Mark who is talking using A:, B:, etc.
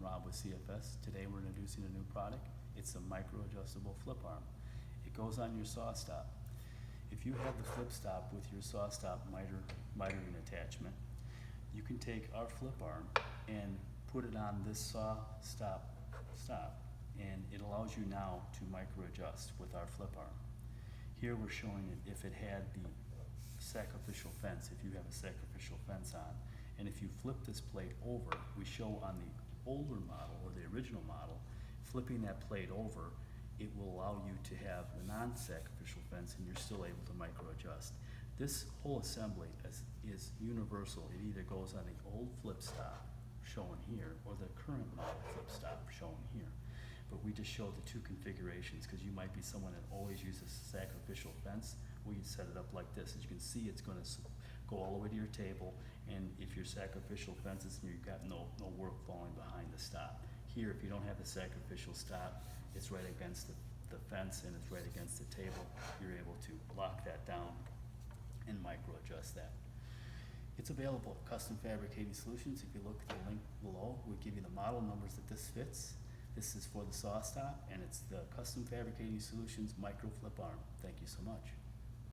A: Rob with CFS. Today we're introducing a new product. It's a micro adjustable flip arm. It goes on your SawStop. If you have the flip stop with your SawStop mitering attachment, you can take our flip arm and put it on this SawStop stop, and it allows you now to micro adjust with our flip arm. Here we're showing it if it had the sacrificial fence, if you have a sacrificial fence on. And if you flip this plate over, we show on the older model or the original model, flipping that plate over, it will allow you to have the non-sacrificial fence and you're still able to micro adjust. This whole assembly is universal. It either goes on the old flip stop shown here or the current model flip stop shown here. But we just showed the two configurations because you might be someone that always uses sacrificial fence. We set it up like this. As you can see, it's going to go all the way to your table, and if your sacrificial fence is here, you've got no work falling behind the stop. Here, if you don't have the sacrificial stop, it's right against the fence and it's right against the table. You're able to lock that down and micro adjust that. It's available at Custom Fabricating Solutions. If you look at the link below, we give you the model numbers that this fits. This is for the SawStop, and it's the Custom Fabricating Solutions Micro Flip Arm. Thank you so much.